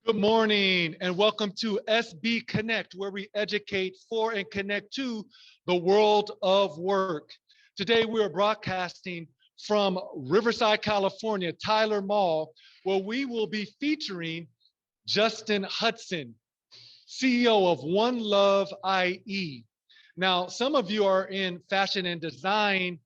Good morning and welcome to SBConnect, where we educate for and connect to the world of work. Today we are broadcasting from Riverside, California, Tyler Mall, where we will be featuring Justin Hudson, CEO of One Love IE. Now, some of you are in fashion and design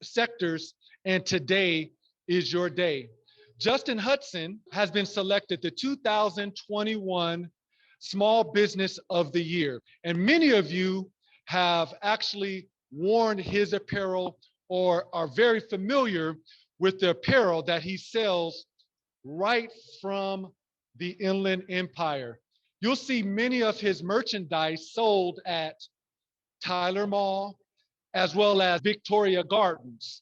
sectors, and today is your day. Justin Hudson has been selected the 2021 Small Business of the Year. And many of you have actually worn his apparel or are very familiar with the apparel that he sells right from the Inland Empire. You'll see many of his merchandise sold at Tyler Mall, as well as Victoria Gardens.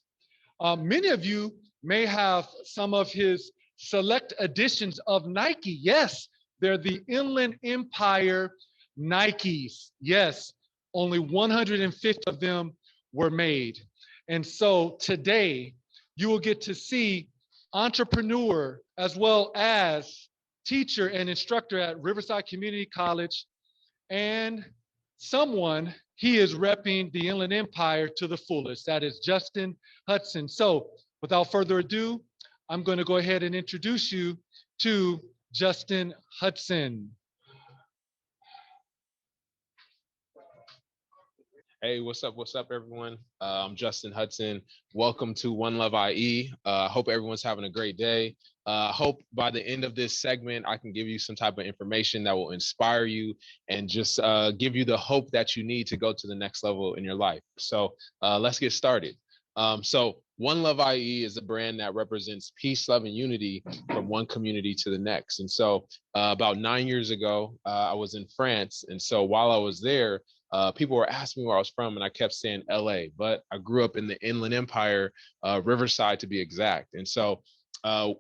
Many of you may have some of his select editions of Nike. Yes, they're the Inland Empire Nikes. Yes, only 150 of them were made. And so today you will get to see entrepreneur as well as teacher and instructor at Riverside Community College, and someone, he is repping the Inland Empire to the fullest. That is Justin Hudson. So without further ado, I'm going to go ahead and introduce you to Justin Hudson. Hey, what's up, everyone? I'm Justin Hudson. Welcome to One Love IE. Hope everyone's having a great day. Hope by the end of this segment, I can give you some type of information that will inspire you and just give you the hope that you need to go to the next level in your life. So let's get started. So One Love IE is a brand that represents peace, love, and unity from one community to the next. And so about 9 years ago, I was in France. And so while I was there, people were asking me where I was from, and I kept saying LA, but I grew up in the Inland Empire, Riverside to be exact. And so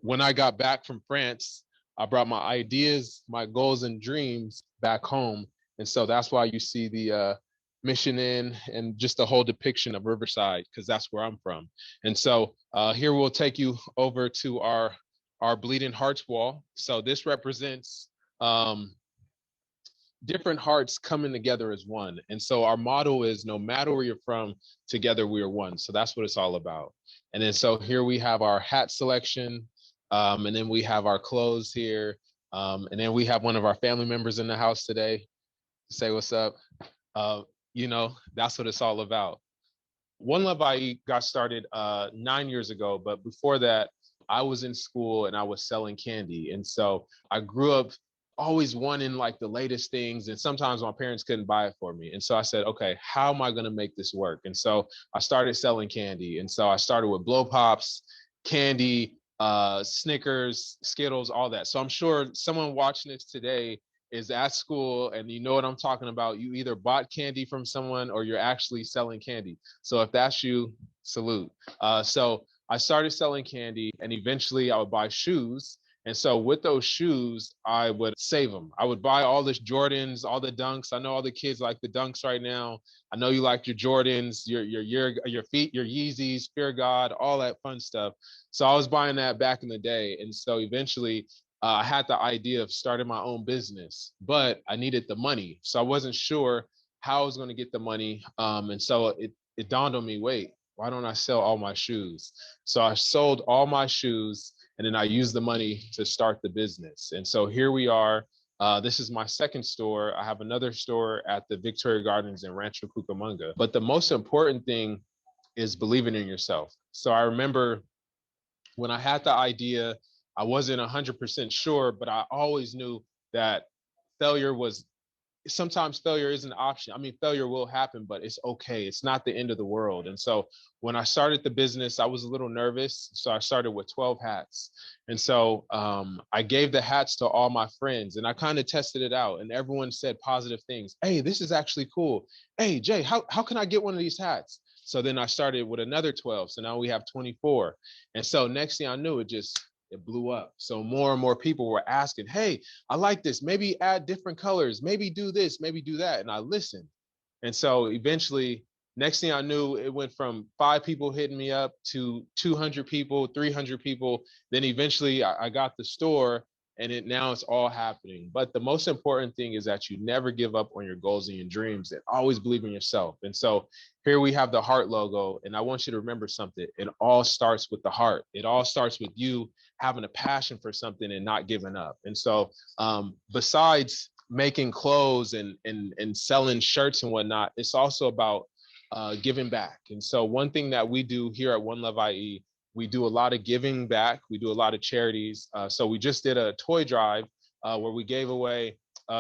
when I got back from France, I brought my ideas, my goals and dreams back home. And so that's why you see the Mission Inn and just the whole depiction of Riverside, because that's where I'm from. And so here we'll take you over to our Bleeding Hearts wall. So this represents different hearts coming together as one. And so our motto is, no matter where you're from, together we are one. So that's what it's all about. And then so here we have our hat selection, and then we have our clothes here, and then we have one of our family members in the house today. Say what's up. You know, that's what it's all about. One Love IE got started 9 years ago, but before that, I was in school and I was selling candy. And so I grew up always wanting like the latest things, and sometimes my parents couldn't buy it for me. And so I said, okay, how am I going to make this work? And so I started selling candy. And so I started with blow pops, candy, Snickers, Skittles, all that. So I'm sure someone watching this today is at school and you know what I'm talking about. You either bought candy from someone or you're actually selling candy. So if that's you, salute. So I started selling candy, and eventually I would buy shoes. And so with those shoes, I would save them. I would buy all the Jordans, all the Dunks. I know all the kids like the Dunks right now. I know you like your Jordans, your feet, your Yeezys, Fear God, all that fun stuff. So I was buying that back in the day. And so eventually I had the idea of starting my own business, but I needed the money. So I wasn't sure how I was going to get the money. And so it dawned on me, wait, why don't I sell all my shoes? So I sold all my shoes, and then I used the money to start the business. And so here we are. This is my second store. I have another store at the Victoria Gardens in Rancho Cucamonga. But the most important thing is believing in yourself. So I remember when I had the idea, I wasn't 100% sure, but I always knew that sometimes failure is an option. I mean, failure will happen, but it's okay. It's not the end of the world. And so when I started the business, I was a little nervous. So I started with 12 hats. And so I gave the hats to all my friends, and I kind of tested it out, and everyone said positive things. Hey, this is actually cool. Hey, Jay, how can I get one of these hats? So then I started with another 12. So now we have 24. And so next thing I knew, it blew up. So more and more people were asking, hey, I like this. Maybe add different colors. Maybe do this, maybe do that. And I listened. And so eventually Next thing I knew, it went from 5 people hitting me up to 200 people, 300 people. Then eventually I got the store, and now it's all happening. But the most important thing is that you never give up on your goals and your dreams, and always believe in yourself. And so here we have the heart logo. And I want you to remember something. It all starts with the heart. It all starts with you having a passion for something and not giving up. And so besides making clothes and selling shirts and whatnot, it's also about giving back. And so one thing that we do here at One Love IE, we do a lot of giving back. We do a lot of charities. So we just did a toy drive where we gave away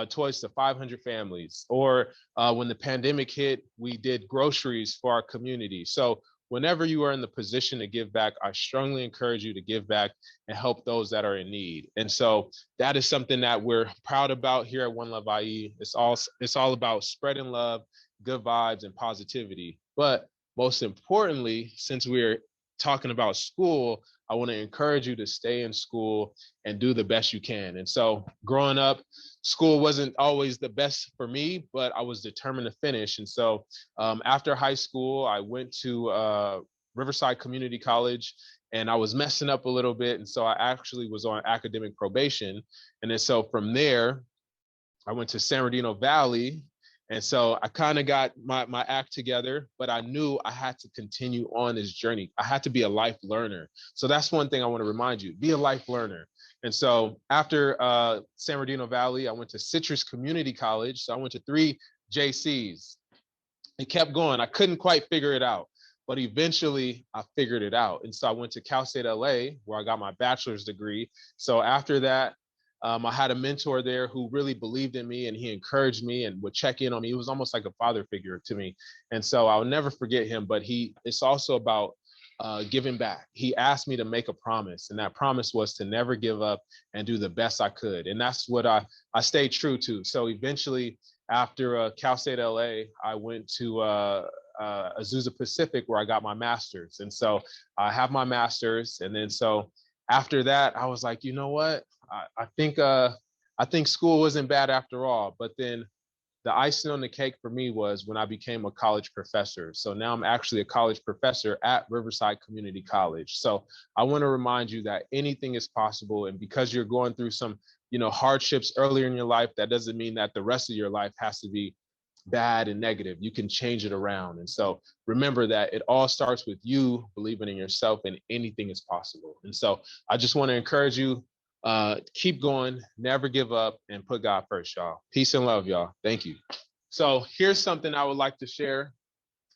toys to 500 families. Or when the pandemic hit, we did groceries for our community. So whenever you are in the position to give back, I strongly encourage you to give back and help those that are in need. And so that is something that we're proud about here at One Love IE. It's all about spreading love, good vibes, and positivity. But most importantly, since we're talking about school, I want to encourage you to stay in school and do the best you can. And so growing up, school wasn't always the best for me, but I was determined to finish. And so after high school, I went to Riverside Community College, and I was messing up a little bit. And so I actually was on academic probation. And then so from there, I went to San Bernardino Valley. And so I kind of got my act together, but I knew I had to continue on this journey. I had to be a life learner. So that's one thing I want to remind you, be a life learner. And so after San Bernardino Valley, I went to Citrus Community College. So I went to 3 JCs. It kept going. I couldn't quite figure it out, but eventually I figured it out. And so I went to Cal State LA, where I got my bachelor's degree. So after that, I had a mentor there who really believed in me, and he encouraged me and would check in on me. He was almost like a father figure to me. And so I'll never forget him, but it's also about giving back. He asked me to make a promise, and that promise was to never give up and do the best I could. And that's what I stayed true to. So eventually, after Cal State LA, I went to Azusa Pacific, where I got my master's. And so I have my master's. And then so after that, I was like, you know what? I think school wasn't bad after all. But then the icing on the cake for me was when I became a college professor. So now I'm actually a college professor at Riverside Community College. So I want to remind you that anything is possible. And because you're going through some, hardships earlier in your life, that doesn't mean that the rest of your life has to be bad and negative. You can change it around. And so remember that it all starts with you believing in yourself, and anything is possible. And so I just want to encourage you, keep going, never give up, and put God first, y'all. Peace and love, y'all. Thank you. So here's something I would like to share.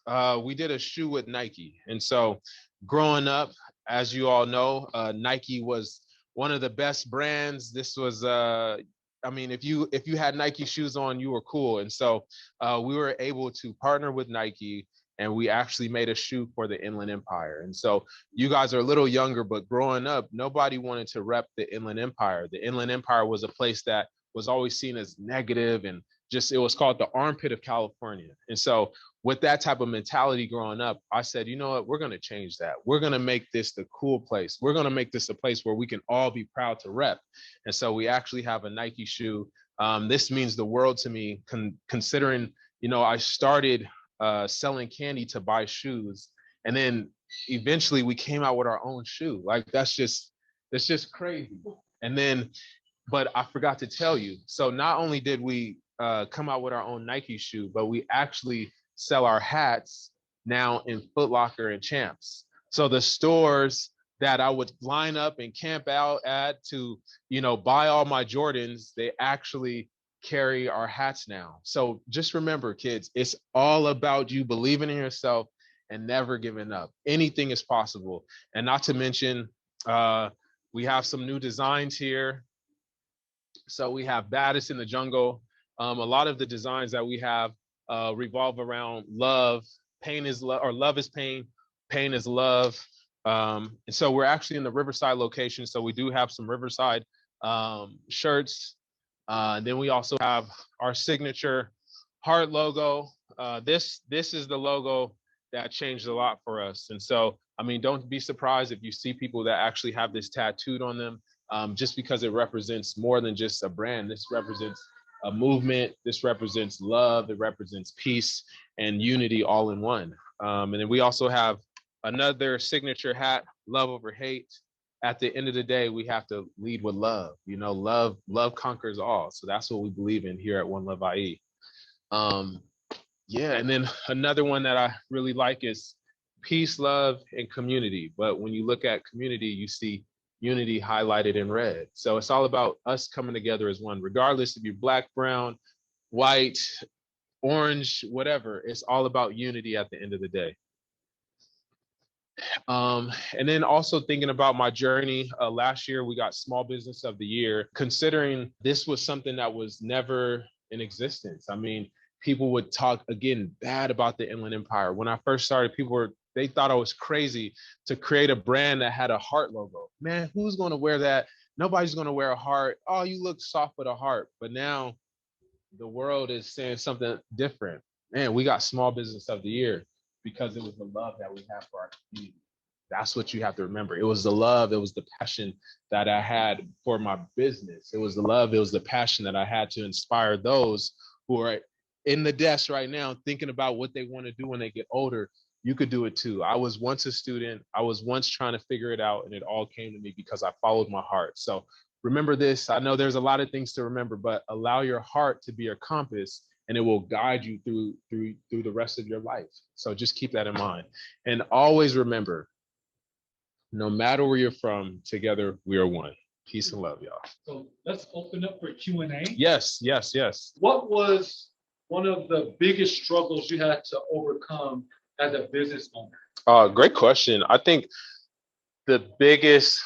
We did a shoe with Nike. And so growing up, as you all know, Nike was one of the best brands. This was, if you had Nike shoes on, you were cool. And so we were able to partner with Nike, and we actually made a shoe for the Inland Empire. And so you guys are a little younger, but growing up, nobody wanted to rep the Inland Empire. The Inland Empire was a place that was always seen as negative, and it was called the armpit of California. And so with that type of mentality growing up, I said, you know what, we're going to change that. We're going to make this the cool place. We're going to make this a place where we can all be proud to rep. And so we actually have a Nike shoe. This means the world to me, considering, I started selling candy to buy shoes, and then eventually we came out with our own shoe. Like that's just crazy. And then, but I forgot to tell you, so not only did we come out with our own Nike shoe, but we actually sell our hats now in Footlocker and Champs. So the stores that I would line up and camp out at to, buy all my Jordans, they actually carry our hats now. So just remember, kids, it's all about you believing in yourself and never giving up. Anything is possible. And not to mention, we have some new designs here. So we have Baddest in the Jungle. A lot of the designs that we have revolve around love. Pain is love, or love is pain. Pain is love. And so we're actually in the Riverside location. So we do have some Riverside shirts. Then we also have our signature heart logo. This is the logo that changed a lot for us. And so, don't be surprised if you see people that actually have this tattooed on them, just because it represents more than just a brand. This represents a movement. This represents love. It represents peace and unity all in one. And then we also have another signature hat, love over hate. At the end of the day, we have to lead with love. You know, love conquers all. So that's what we believe in here at One Love IE. Yeah, and then another one that I really like is peace, love, and community. But when you look at community, you see unity highlighted in red. So it's all about us coming together as one, regardless if you're black, brown, white, orange, whatever. It's all about unity at the end of the day. And then also thinking about my journey, last year we got Small Business of the Year, considering this was something that was never in existence. I mean, people would talk again bad about the Inland Empire. When I first started, they thought I was crazy to create a brand that had a heart logo. Man, who's going to wear that? Nobody's going to wear a heart. Oh, you look soft with a heart. But now the world is saying something different. Man, we got Small Business of the Year because it was the love that we have for our community. That's what you have to remember. It was the love, it was the passion that I had for my business. It was the love, it was the passion that I had to inspire those who are in the desk right now thinking about what they want to do when they get older. You could do it too. I was once a student. I was once trying to figure it out, and it all came to me because I followed my heart. So remember this. I know there's a lot of things to remember, but allow your heart to be your compass, and it will guide you through the rest of your life. So just keep that in mind. And always remember, no matter where you're from, together we are one. Peace and love, y'all. So let's open up for Q&A. Yes. What was one of the biggest struggles you had to overcome as a business owner? Great question. I think the biggest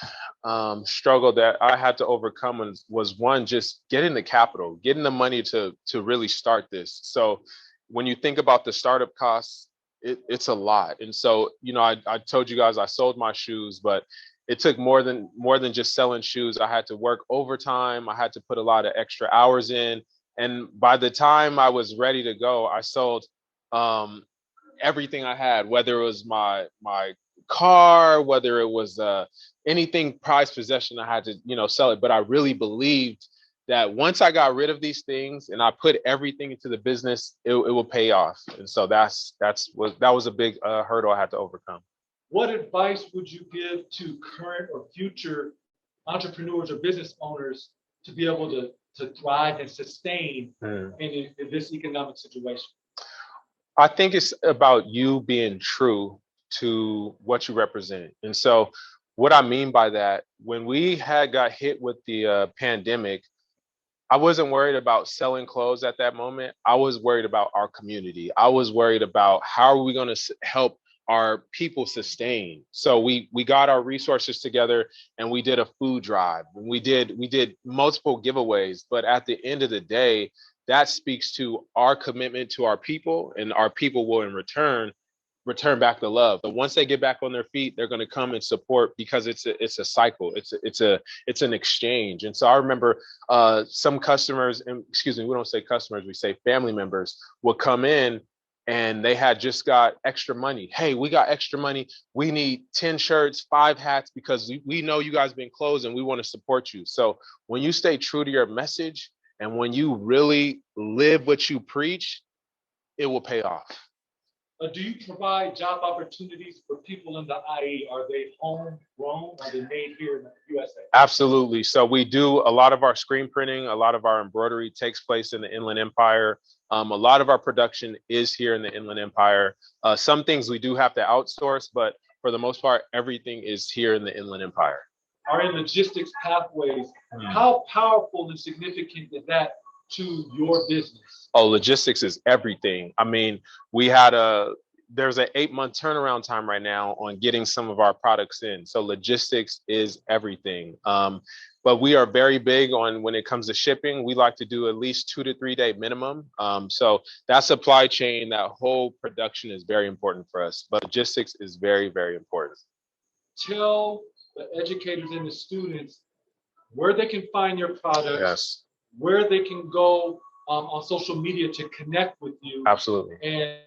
struggle that I had to overcome was one, just getting the capital, getting the money to really start this. So when you think about the startup costs, it's a lot. And so, you know, I told you guys I sold my shoes, but it took more than just selling shoes. I had to work overtime. I had to put a lot of extra hours in. And by the time I was ready to go, I sold everything I had, whether it was my car, whether it was anything prized possession, I had to, you know, sell it. But I really believed that once I got rid of these things and I put everything into the business, it will pay off. And so that was a big hurdle I had to overcome. What advice would you give to current or future entrepreneurs or business owners to be able to thrive and sustain in this economic situation? I think it's about you being true to what you represent. And so what I mean by that, when we got hit with the pandemic, I wasn't worried about selling clothes at that moment. I was worried about our community. I was worried about how are we going to help our people sustain. So we got our resources together and we did a food drive. And we did multiple giveaways. But at the end of the day, that speaks to our commitment to our people, and our people will in return back the love. But once they get back on their feet, they're going to come and support, because it's a cycle. It's an exchange. And so I remember some customers, and excuse me, we don't say customers, we say family members, would come in and they had just got extra money. Hey, we got extra money. We need 10 shirts, 5 hats, because we know you guys been closed and we want to support you. So when you stay true to your message and when you really live what you preach, it will pay off. Do you provide job opportunities for people in the IE? Are they homegrown? Are they made here in the USA? Absolutely. So we do a lot of our screen printing, a lot of our embroidery takes place in the Inland Empire. A lot of our production is here in the Inland Empire. Some things we do have to outsource, but for the most part, everything is here in the Inland Empire. Are in logistics pathways, how powerful and significant is that to your business? Oh, logistics is everything. I mean, there's an 8-month turnaround time right now on getting some of our products in. So logistics is everything. But we are very big on when it comes to shipping. We like to do at least 2 to 3 day minimum. So that supply chain, that whole production is very important for us. But logistics is very, very important. Tell the educators and the students where they can find your products. Yes. Where they can go on social media to connect with you. Absolutely. And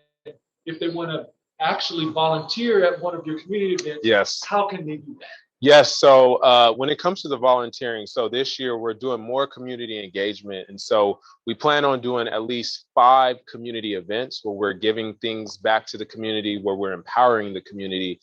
if they want to actually volunteer at one of your community events, yes, how can they do that? Yes. So when it comes to the volunteering, so this year we're doing more community engagement. And so we plan on doing at least 5 community events where we're giving things back to the community, where we're empowering the community.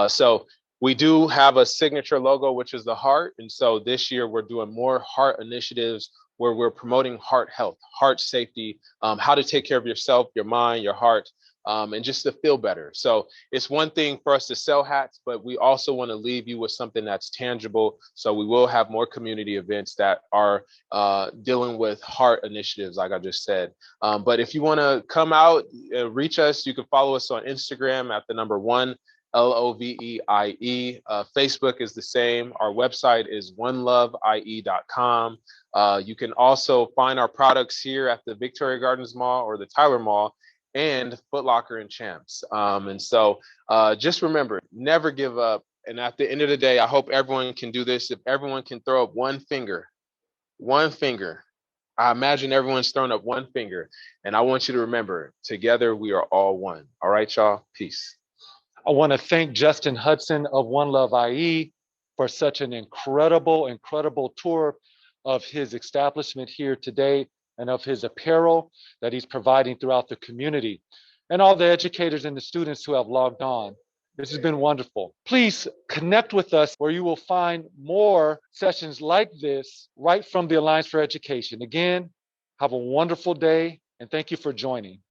So we do have a signature logo, which is the heart. And so this year we're doing more heart initiatives where we're promoting heart health, heart safety, how to take care of yourself, your mind, your heart, and just to feel better. So it's one thing for us to sell hats, but we also want to leave you with something that's tangible. So we will have more community events that are dealing with heart initiatives, like I just said. But if you want to come out, reach us, you can follow us on Instagram at the number 1 LOVEIE. Facebook is the same. Our website is oneloveie.com. You can also find our products here at the Victoria Gardens Mall or the Tyler Mall and Footlocker and Champs. And so just remember, never give up. And at the end of the day, I hope everyone can do this. If everyone can throw up one finger, I imagine everyone's thrown up one finger. And I want you to remember, together we are all one. All right, y'all. Peace. I want to thank Justin Hudson of One Love IE for such an incredible tour of his establishment here today and of his apparel that he's providing throughout the community, and all the educators and the students who have logged on. This has been wonderful. Please connect with us where you will find more sessions like this right from the Alliance for Education. Again, have a wonderful day and thank you for joining.